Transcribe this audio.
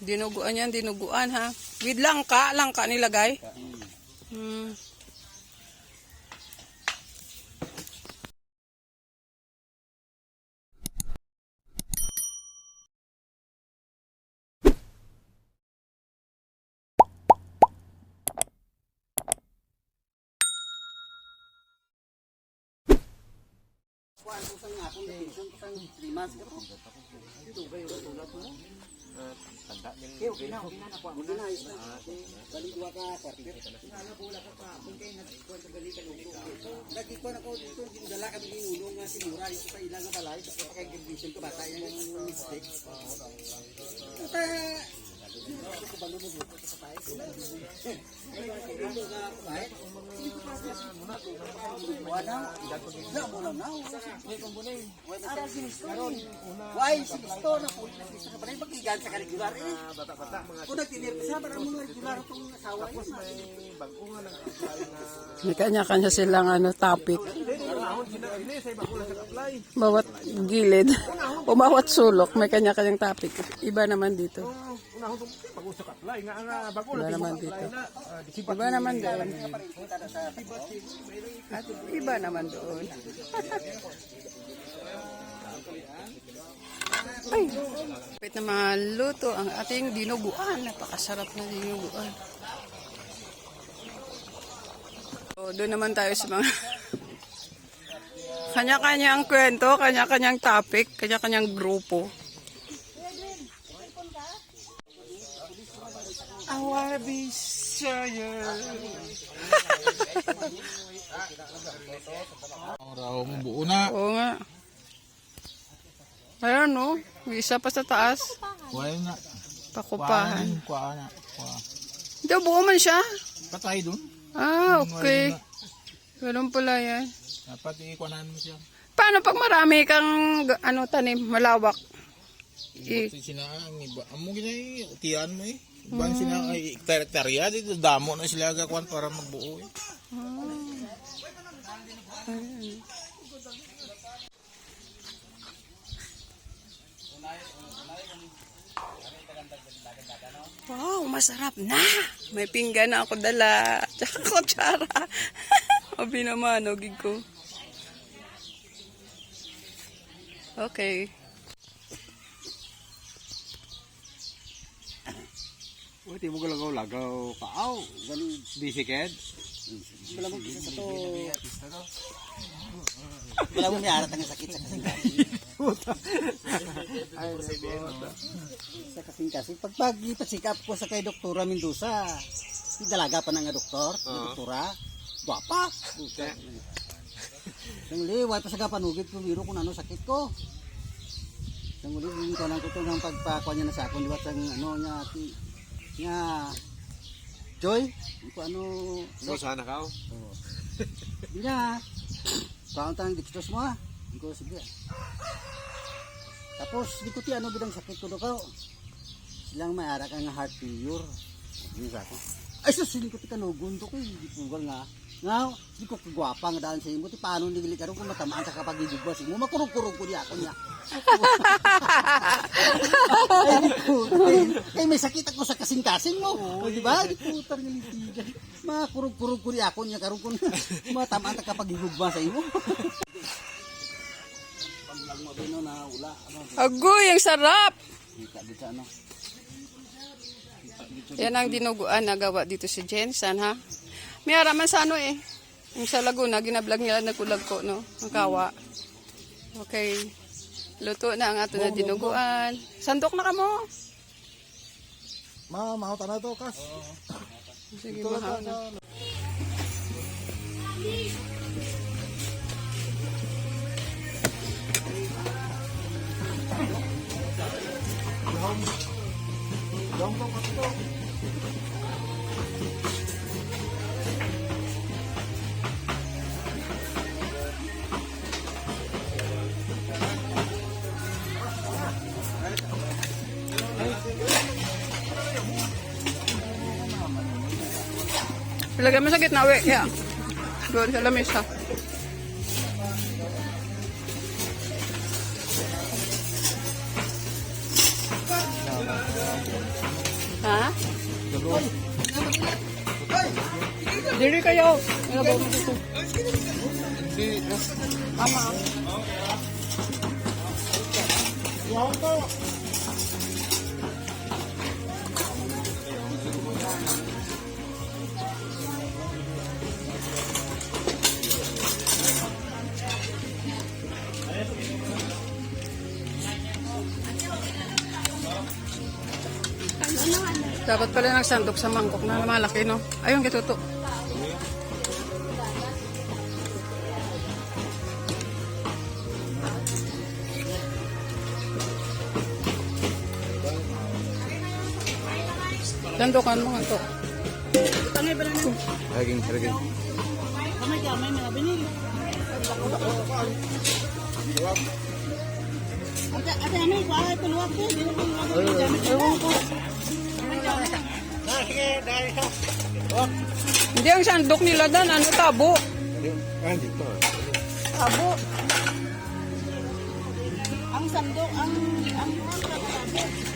Dinuguan yan, dinuguan ha. With langka nilagay. Hmm. Why sisto na po sa kabalay magigan sa regular eh. Bata-bata mga kung nagtinir sa para mga regular tong asawa ko may bagungan ng May kanya-kanya silang topic. Bawat gilid o bawat sulok may kanya-kanyang topic. Iba naman dito. Iba naman dito. Iba naman doon. At iba naman doon. Ay, kapit na maluto ang ating dinuguan. Napakasarap na dinuguan. So, doon naman tayo sa mga kanya-kanyang kwento, kanya-kanyang topic, kanya-kanyang grupo. I wanna be sure. Raw mo buo na. Oo nga. Ayun no, may isa pa sa taas. Kuha na. Pakupahan. Kuha na. Kuha. Hindi, buo man siya. Patay dun. Ah, okay. Ganun pala yan. Dapat ikuanan mo siya. Paano pag marami kang tanim, malawak? Buti sina ang iba. Amo ginay tiyan mo eh. Iban sina ay hektarya dito damo na sila gakuan para magbuo eh. Wow, masarap na. May pinggan na ako dala. Tsaka kutsara. Abi naman, ogig ko. Okay. Uy, mo lagaw kaaw, ganun bisiked. Wala mo bisa sa to. Wala mo may arat ang sakit sa kasing-kasing. Sa kasing-kasing. Pag ipasikap ko sa kay Doktora Mendoza, dalaga pa na nga doktor, doktora, guwapa. Sanguli, wala pa sa kapanugid kung biro kung ano sakit ko. Sanguli, hindi ko lang ko ito ng pagpakuha niya na sa akin, diwat ang nga Joy, ko So sana ka? Hindi na. Kauntan ng dextrose mo ha. Hindi ko sige. Tapos, di ko ti bidang sakit ko daw. Silang may ara ka nga heart failure. Hindi sa akin. Ay, sus, hindi ko ti kanugon to ko. Hindi pugal nga. Nga, hindi ko kagwapa nga daan sa imo. Ti paano nigili ka rin kung matamaan sa kapag-ibig mo. Makurog-kurog ko di ako niya. Ay, may sakit ako sa kasing-kasing mo. O, diba? Di putar nga litigan. Makurog-kurog ko di ako niya. Karoon kung matamaan sa kapag-ibig mo sa imo. Paglag mo bino na ula. Agoy, ang sarap! Dito ano? Yan ang dinuguan na gawa dito si Jensen, ha? May araman sa yung sa Laguna, ginablog nila nagkulag ko, no? Ang kawa. Okay. Luto na ang ato na dinuguan. Sandok na ka mo. Mahauta na to, kas. Sige, mahal na. Ilagay mo sa gitna, we. Yeah. Doon sa lamesa. Dili kayo. Ilabaw mo dito. Tama. Dapat pala nagsandok sa mangkok na malaki, no? Ayun, kituto. Sandokan mo nga to. Laging. Ewan ko. Hindi ang sandok nila dan, ano, tabo. Dito. Tabo. Ang sandok, ang tabo.